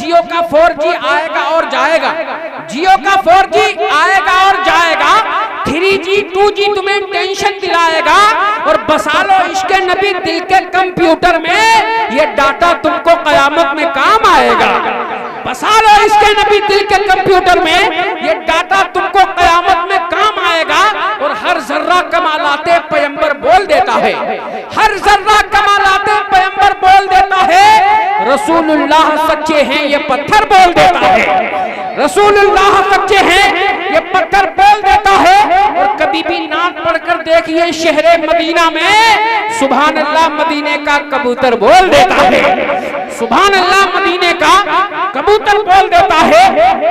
जियो का 4G आएगा और जाएगा, जियो का 4G आएगा और जाएगा, 3G 2G तुम्हें टेंशन दिलाएगा, और बसा लो इश्क नबी दिल के कंप्यूटर में, ये डाटा तुमको कयामत में काम आएगा। बसा लो इश्क नबी दिल के कंप्यूटर में, ये डाटा तुमको कयामत में काम आएगा। और हर जर्रा कमालाते पैगंबर बोल देता है, हर जर्रा कमालाते पैगंबर बोल देता है। रसूलुल्लाह सच्चे हैं ये पत्थर बोल देता है, रसूलुल्लाह सच्चे हैं ये पत्थर बोल देता है। और कभी भी नात पढ़कर देखिए शहरे मदीना में, सुभान अल्लाह मदीने का कबूतर बोल देता है, सुभान अल्लाह मदीने का कबूतर बोल देता है।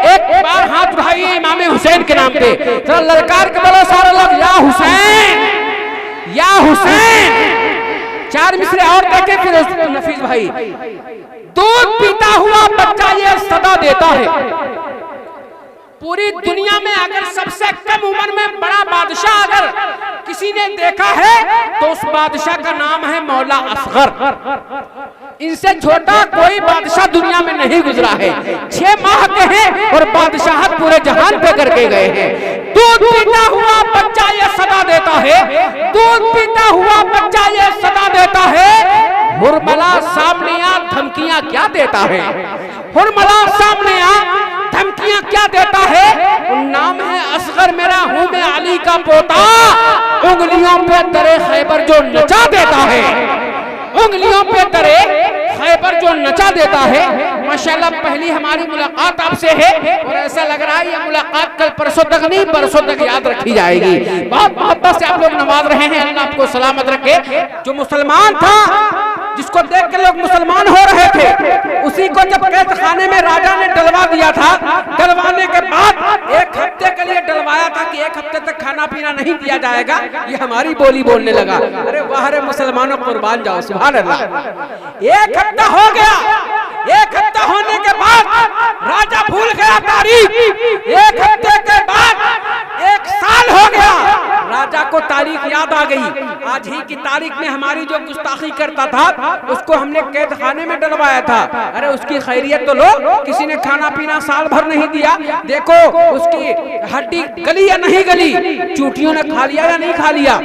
एक बार हाथ उठाइए इमाम हुसैन के नाम पे, जरा ललकार के बोलो सारे लोग, या हुसैन, या हुसैन। 4 मिसरे और देखे फिर नफीस भाई। दूध पीता हुआ बच्चा ये सदा देता है। पूरी दुनिया में अगर सबसे कम उम्र में बड़ा बादशाह अगर किसी ने देखा है तो उस बादशाह का नाम है मौला असगर। इनसे छोटा कोई बादशाह दुनिया में नहीं गुजरा है। 6 माह के हैं और बादशाहत पूरे जहान पे करके गए हैं। दूध पीता हुआ बच्चा ये सदा देता है, दूध पीता हुआ बच्चा ये सदा देता है। हुरमला सामने आ धमकियां क्या देता है, हुरमला सामने आ धमकियां क्या देता है। नाम है असगर मेरा, हूं मैं अली का पोता। उंगलियों पे दरे खैबर जो नचा देता है, उंगलियों पे दरे खैबर जो नचा देता है। माशाल्लाह पहली हमारी मुलाकात आपसे है और ऐसा लग रहा है ये मुलाकात कल परसों तक नहीं बरसों तक याद रखी जाएगी। बहुत मोहब्बत से आप लोग नवाज रहे हैं, अल्लाह आपको सलामत रखे। जो मुसलमान था, जिसको देख के लोग मुसलमान हो रहे थे, उसी को जब कैद खाने में राजा ने डलवा दिया था, डलवाने के बाद 1 हफ्ते के लिए डलवाया था कि 1 हफ्ते तक खाना पीना नहीं दिया जाएगा, ये हमारी बोली बोलने लगा। अरे वाह रे मुसलमानों कुर्बान जाओ, सुभान अल्लाह। 1 हफ्ता हो गया, 1 हफ्ता होने के बाद राजा भूल गया तारीख। 1 हफ्ते के बाद 1 साल हो गया, राजा को तारीख याद आ गई। आज ही की तारीख में हमारी जो गुस्ताखी करता था उसको हमने कैद खाने में डलवाया था। अरे उसकी खैरियत तो लो, किसी ने खाना पीना साल भर नहीं दिया। देखो उसकी हड्डी गली या नहीं गली, चूटियों ने खा लिया या नहीं खा लिया।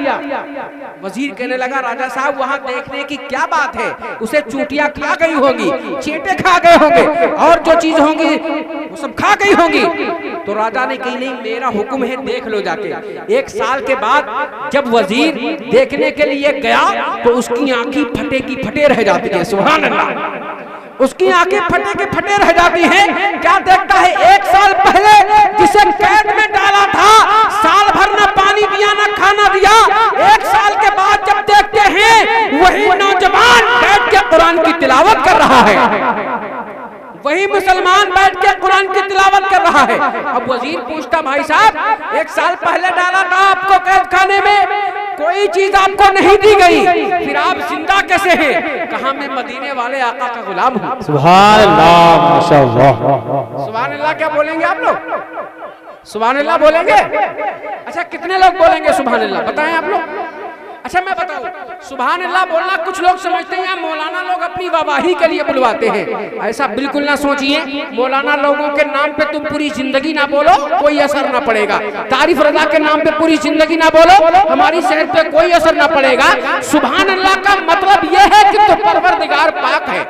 वजीर कहने लगा राजा साहब वहां देखने की क्या बात है, उसे चूटियां खा गई होंगी, चींटे खा गए होंगे और जो चीज होंगी वो सब खा गई होंगी। तो राजा ने कही नहीं मेरा हुक्म है देख लो जाके। 1 साल के बाद जब वजीर देखने के लिए गया तो उसकी आंखें फटे की फटे रह जाती है, सुभान अल्लाह। उसकी आंखें फटे के फटे रह जाती हैं। क्या देखता है, 1 साल पहले जिसे कैद में डाला था, साल भर न पानी दिया न खाना दिया, 1 साल के बाद जब देखते हैं वही नौजवान बैठ के कुरान की तिलावत कर रहा है, वही मुसलमान बैठ के कुरान की तिलावत कर रहा है। अब वजीर पूछता भाई साहब 1 साल पहले डाला था आपको कैद खाने में, कोई चीज आपको नहीं दी गई, फिर आप जिंदा कैसे हैं? कहा मैं मदीने वाले आका का गुलाम हूँ। सुभान अल्लाह, माशाअल्लाह। सुभान अल्लाह क्या बोलेंगे आप लोग? सुभान अल्लाह बोलेंगे? अच्छा कितने लोग बोलेंगे सुभान अल्लाह, बताएं आप लोग। अच्छा मैं बताऊं, सुभान अल्लाह बोलना कुछ लोग समझते हैं मौलाना लोग अपनी वाहवाही के लिए बुलवाते हैं। ऐसा बिल्कुल ना सोचिए। मौलाना लोगों के नाम पे तुम पूरी जिंदगी ना बोलो, कोई असर ना पड़ेगा। तारीफ रजा के नाम पे पूरी जिंदगी ना बोलो, हमारी सेहत पे कोई असर ना पड़ेगा। सुभान अल्लाह का मतलब यह है कि तुम परवरदिगार पाक है,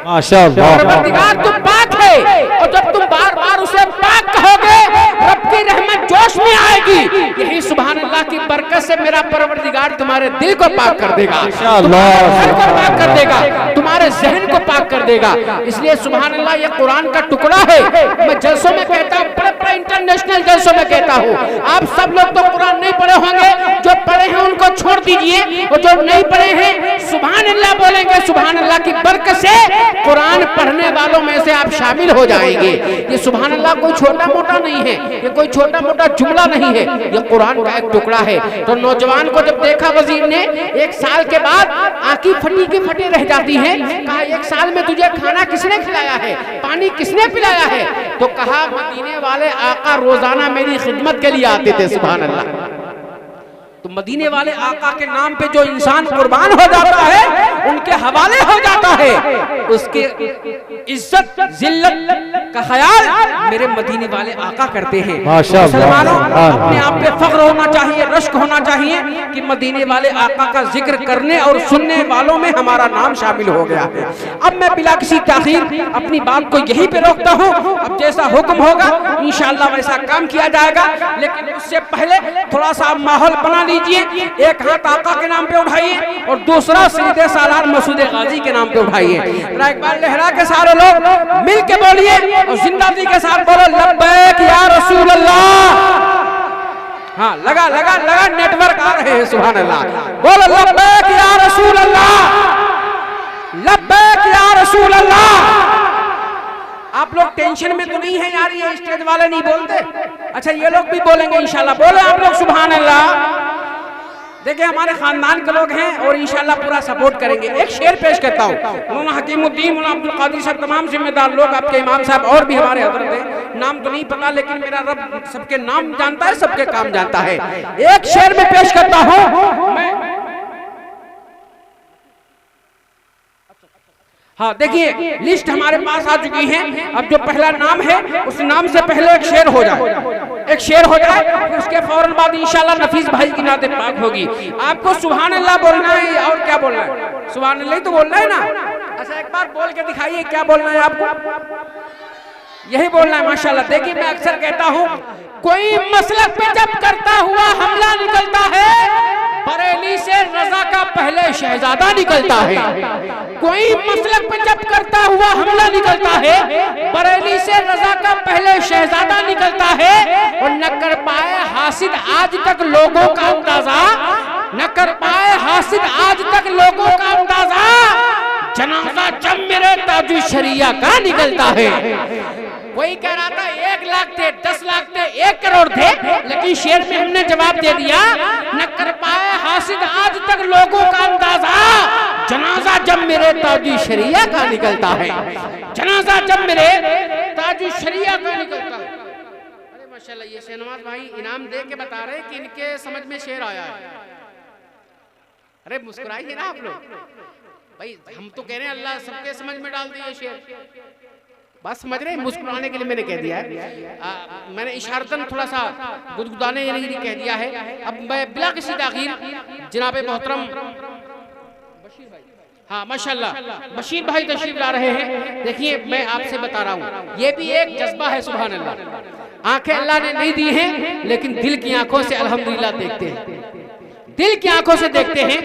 माशाअल्लाह, परवरदिगार तुम पाक है। और जब तुम बार बार उसे पाक कहोगे, रब की रहमत जोश में आएगी। यही सुभान अल्लाह की बरकत से मेरा परवरदिगार तुम्हारे दिल को पाक कर देगा, तुम्हारे घर को पाक कर देगा, तुम्हारे जहन को पाक कर देगा। इसलिए सुभान अल्लाह ये कुरान का टुकड़ा है। मैं जलसों में कहता हूँ, बड़े इंटरनेशनल जलसों में कहता हूँ, आप सब लोग तो कुरान नहीं पढ़े होंगे, जो पढ़े हैं उनको छोड़ दीजिए, और जो नहीं पढ़े हैं सुभान अल्लाह बोलेंगे। सुभान अल्लाह की बरकत से कुरान पढ़ने वालों में से आप शामिल हो जाएंगे। ये सुभान अल्लाह कोई छोटा मोटा नहीं है, ये कोई छोटा मोटा जुमला नहीं है, ये कुरान का एक टुकड़ा है। तो नौजवान को जब देखा वजीर ने, 1 साल के बाद आंखें फटी की फटी रह जाती हैं, कहा 1 साल में तुझे खाना किसने खिलाया है, पानी किसने पिलाया है? तो कहा मदीने वाले आका रोजाना मेरी खिदमत के लिए आते थे, सुभान अल्लाह। तो मदीने वाले आका के नाम पे जो इंसान कुर्बान हो जाता है, उनके हवाले हो जाता है, उसके इज्जत जिल्लत का ख्याल मेरे मदीने वाले आका करते हैं। मुसलमानों, अपने आप पे फख्र होना चाहिए, रश्क होना चाहिए कि मदीने वाले आका का जिक्र करने और सुनने वालों में हमारा नाम शामिल हो गया है। अब मैं बिला किसी ताखीर अपनी बात को यहीं पे रोकता हूँ। अब जैसा हुक्म होगा इंशाअल्लाह वैसा काम किया जाएगा, लेकिन उससे पहले थोड़ा सा माहौल बना लीजिए। एक हाथ आका के नाम पे उठाइए और दूसरा सईदे सालार मसूद गाजी के नाम पे उठाइए। एक बार लहरा के सारे लोग मिल के बोलिए और जिंदादी के साथ बोलो लब्बैक या रसूल अल्लाह। हाँ, लगा लगा लगा नेटवर्क आ रहे हैं, सुभान अल्लाह। बोलो लब्बैक या रसूल अल्लाह, लब्बैक या रसूल अल्लाह। आप लोग टेंशन में तो नहीं है यार, ये स्टेज वाले नहीं बोलते? अच्छा, ये लोग भी बोलेंगे इंशाल्लाह। बोले आप लोग सुभान अल्लाह। देखिए, हमारे खानदान के लोग हैं और इंशाल्लाह पूरा सपोर्ट करेंगे। एक शेर पेश करता हूँ। मौलाना हकीमुद्दीन, मौलाना अब्दुल कादिर साहब, तमाम जिम्मेदार लोग, आपके इमाम साहब और भी हमारे हजरत हैं, नाम तो नहीं पता लेकिन मेरा रब सबके नाम जानता है, सबके काम जानता है। एक शेर में पेश करता हूँ मैं। हाँ, देखिए लिस्ट हमारे पास आ चुकी है। अब जो पहला नाम है उस नाम से पहले एक शेर हो जाए, एक शेर हो जाए, फिर उसके फौरन बाद इंशाल्लाह नफीस भाई की नाते पाक होगी। आपको सुभान अल्लाह बोलना है और क्या बोलना है? सुभान अल्लाह ही तो बोलना है ना। अच्छा, एक बार बोल के दिखाइए, क्या बोलना है आपको? यही बोलना है, माशाल्लाह। देखिए, मैं अक्सर कहता हूँ, कोई मसलक पे जब करता हुआ हमला निकलता है, बरेली से रजा का पहले शहजादा निकलता है। कोई मसलक पे जब करता हुआ हमला निकलता है, बरेली से रजा का पहले शहजादा निकलता है। और न कर पाए हासिद आज तक लोगों का अंदाजा, न कर पाए हासिद आज तक लोगों का अंदाजा, जनाजा जब मेरे ताजु शरिया का निकलता है। कोई कह रहा था 1 लाख थे, 10 लाख थे, 1 करोड़ थे, लेकिन शेर में हमने जवाब दे दिया, न कर पाए हासिद आज तक लोगों का अंदाजा, जनाजा जब मेरे ताजु शरिया का निकलता है। जनाजा जब मेरे ताजु शरिया का निकलता है। अरे माशाल्लाह, ये शहनवाज भाई इनाम दे के बता रहे हैं कि इनके समझ में शेर आया है। अरे मुस्कुराइए ना आप लोग भाई, हम तो कह रहे हैं अल्लाह सबके समझ में डाल दिए शेर। बात समझ रहे हैं? मुस्कुराने के लिए मैंने कह दिया है, मैंने इशारतन थोड़ा सा गुदगुदाने के लिए कह दिया है। अब मैं बिला किसी ताखीर जनाब मोहतरम बशीर भाई, हाँ माशाल्लाह बशीर भाई तशरीफ ला रहे हैं। देखिए, मैं आपसे बता रहा हूँ, ये भी एक जज्बा है, सुभान अल्लाह। आंखें अल्लाह ने नहीं दी हैं, लेकिन दिल की आंखों से अल्हम्दुलिल्लाह देखते हैं, दिल की आंखों से देखते हैं।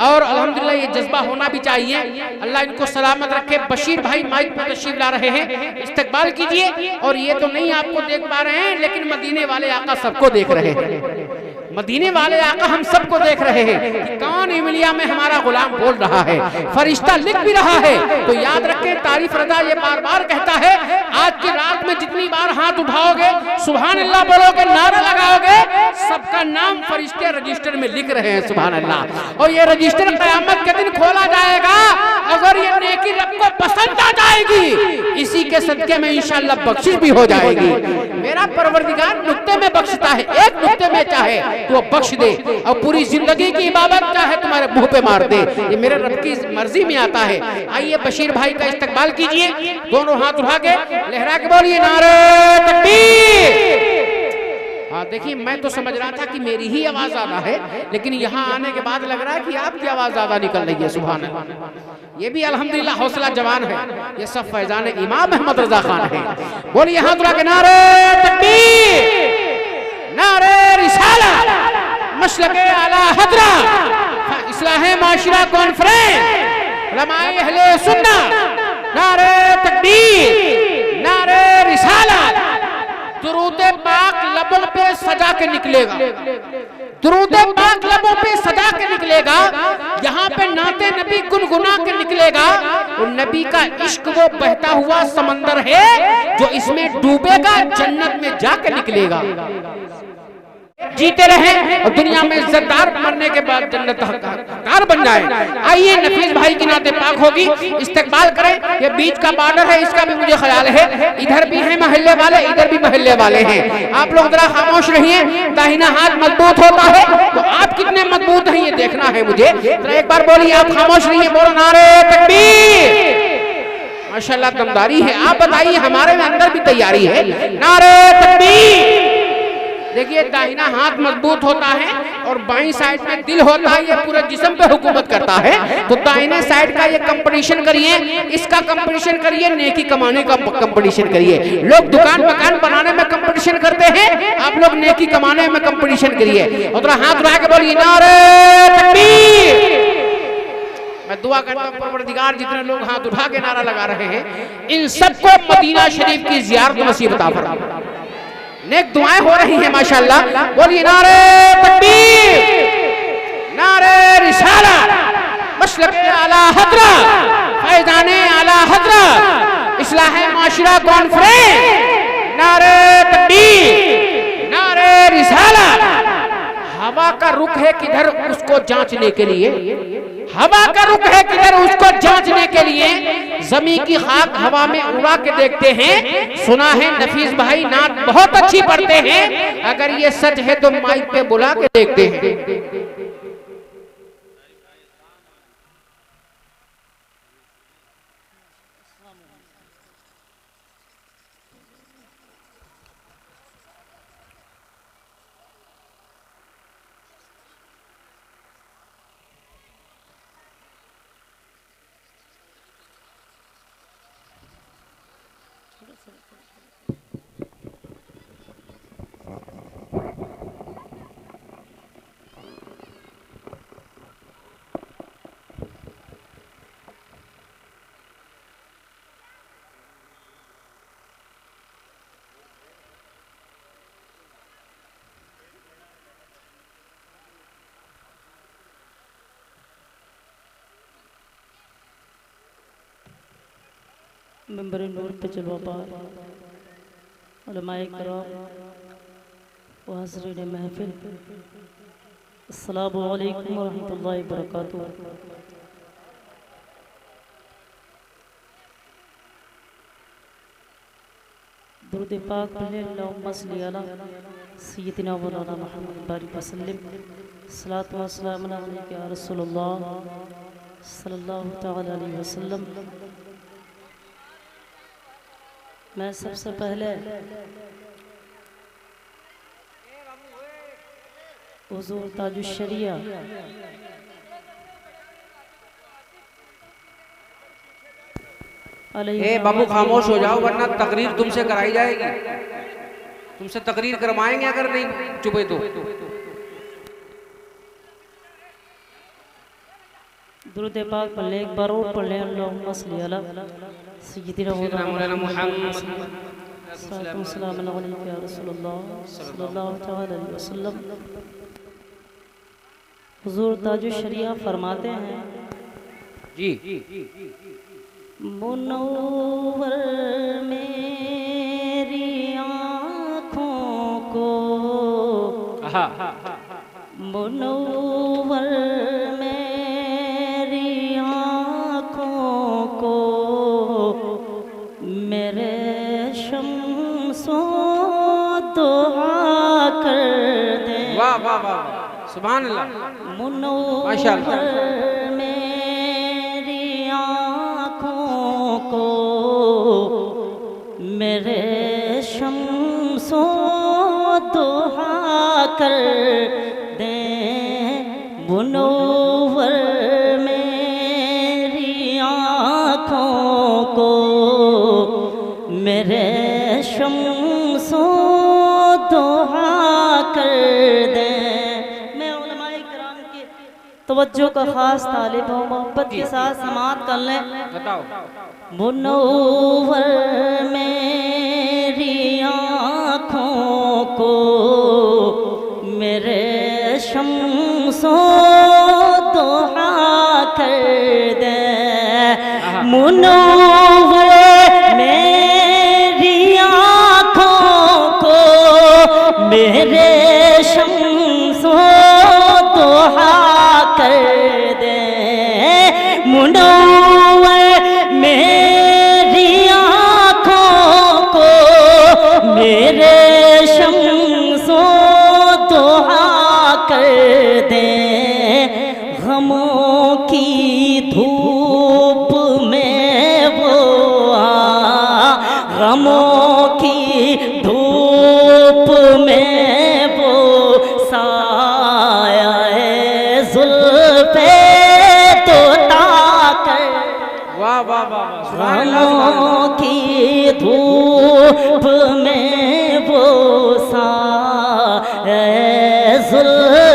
और अल्हम्दुलिल्लाह ये जज्बा होना भी चाहिए। अल्लाह इनको सलामत रखे। बशीर भाई माइक पर तशरीफ ला रहे हैं, इस्तकबाल कीजिए। और ये तो नहीं आपको देख पा रहे हैं, लेकिन मदीने वाले आका सबको देख रहे हैं। मदीने वाले आका हम सबको देख रहे हैं कि कौन इमलिया में हमारा गुलाम बोल रहा है, फरिश्ता लिख भी रहा है। तो याद रखें, तारीफ रजा ये बार बार कहता है, आज की रात में जितनी बार हाथ उठाओगे, सुभान अल्लाह बोलोगे, नारा लगाओगे, सबका नाम फरिश्ते रजिस्टर में लिख रहे हैं, सुभान अल्लाह। और ये रजिस्टर क़यामत के दिन खोला जाएगा। अगर ये नेकी रब को पसंद आ जाएगी, इसी के सदके में इंशाअल्लाह बख्शिश भी हो जाएगी। मेरा परवरदिगार नुक्ते में बख्शता है, एक नुक्ते में चाहे तो बख्श दे, और पूरी जिंदगी की इबादत चाहे तुम्हारे मुंह पे मार दे। ये मेरे रब की मर्जी में आता है। आइए बशीर भाई का इस्तकबाल कीजिए, दोनों हाथ उठा के लहरा के बोलिए नारे तकबीर। हाँ, देखिए, मैं तो समझ रहा था कि मेरी ही आवाज ज्यादा है, लेकिन यहाँ आने के बाद लग रहा है कि आपकी आवाज ज्यादा निकल रही है, सुभान अल्लाह। ये भी अल्हम्दुलिल्लाह हौसला जवान है। ये सब फैजान इमाम अहमद रजा खान है। बोलिए हाथ उठा के नारे तकबीर, नारे रिसाला, मसलके आला हजरा, इस्लाह माशिरा कॉन्फ्रेंस, उलमाए अहले सुन्ना, नारे तकबीर, नारे रिसाला। दुरूदे पाक लबों पे सजा के निकलेगा, दुरूदे पाक लबों पे सजा के निकलेगा। यहाँ पे नाते नबी गुनगुना के निकलेगा। और नबी का इश्क वो बहता हुआ समंदर है, जो इसमें डूबेगा, जन्नत में जाके निकलेगा। जीते रहें और दुनिया में इज्जतदार, मरने के बाद जन्नत हकदार बन जाए। आइए नफीस भाई की नाते पाक होगी, इस्तकबाल करें। ये बीच का बॉर्डर है, इसका भी मुझे ख्याल है, इधर भी है महल्ले वाले, इधर भी महल्ले वाले हैं। आप लोग जरा खामोश रहिए। दाहिना हाथ मजबूत होता है तो आप कितने मजबूत हैं ये देखना है मुझे। जरा एक बार बोलिए, आप खामोश रहिए, बोलो नारे तकबीर। माशाल्लाह दमदारी है। आप बताइए, हमारे में अंदर भी तैयारी है। नारे तकबीर। देखिए दाहिना हाथ मजबूत होता है और बाईं साइड में दिल होता है, ये पूरे जिस्म पे हुकूमत करता है। तो दाहिने साइड का ये कंपटीशन करिए, इसका कंपटीशन करिए, नेकी कमाने का कंपटीशन करिए। लोग दुकान मकान बनाने में कंपटीशन करते हैं, आप लोग नेकी कमाने में कंपटीशन करिए। और थोड़ा हाथ उठा के बोलिए नारे तकबीर। मैं दुआ करता हूँ परवरदिगार जितने लोग हाथ उठा के नारा लगा रहे हैं, इन सबको मदीना शरीफ की ज़ियारत नसीब अता फरमा। नेक दुआएं हो रही हैं माशाल्लाह। बोलिए नारे तकबीर, नारे रिसालत, मसलक आला हज़रत, फैज़ाने आला हज़रत, इस्लाह माशरा कॉन्फ्रेंस। नारे तकबीर, नारे रिसालत। हवा का रुख है किधर, उसको जांचने के लिए, हवा का रुख है किधर, उसको जांचने के लिए जमीन की खाक हवा में उड़ा के देखते हैं। सुना है नफीस भाई नात बहुत अच्छी पढ़ते हैं, अगर ये सच है तो माइक पे बुला के देखते हैं। मेंबर नूर पे चलो पार उलमाए किराम व हाज़रीन महफिल, अस्सलामु अलैकुम व रहमतुल्लाहि व बरकातुहू। दुरूद पाक पढ़े, अल्लाहुम्मा सल्ली अला सय्यिदिना मौलाना मुहम्मद बारिक वसल्लम। सलातो व सलाम अलैका या रसूलल्लाह सल्लल्लाहु तआला अलैहि वसल्लम। मैं सबसे पहले हुज़ूर ताजुश्शरिया बाबू खामोश हो जाओ वरना तकरीर तुमसे कराई जाएगी, तुमसे तकरीर करवाएंगे अगर नहीं चुपे तो। दुरूद पाक पढ़ ले, एक बार और पढ़ ले, अल्लाहुम्मा सल्ली अला सय्यिदिना मौलाना मुहम्मद सल्लल्लाहु अलैहि या रसूलल्लाह सल्लल्लाहु तआला अलैहि वसल्लम। हुज़ूर ताजुश्शरिया फरमाते हैं जी, मुनव्वर मेरी आँखों को, मुनव्वर मेरी आँखों को, मेरे शम्सो दुआ कर दे। वाह वाह वाह, सुभान अल्लाह, मुनव्वर मेरी आँखों को, मेरे शम्सो दुआ कर दे। मुनव्वर मेरी आँखों को, मेरे शम्सो दुआ कर दे। मैं उलमाए किराम की तवज्जो का खास तालिब हूँ, मोहब्बत के साथ समाअत कर लें। बताओ। मुनव्वर मेरी आँखों को, मेरे शम्सो दुआ कर दे। मुनव्वर मेरी आँखों को, मेरे शम्सो गमों की धूप में वो साया जुल्फे तो ताकर, वाह वाह वाह, गमों की धूप में वो साया जुल्फे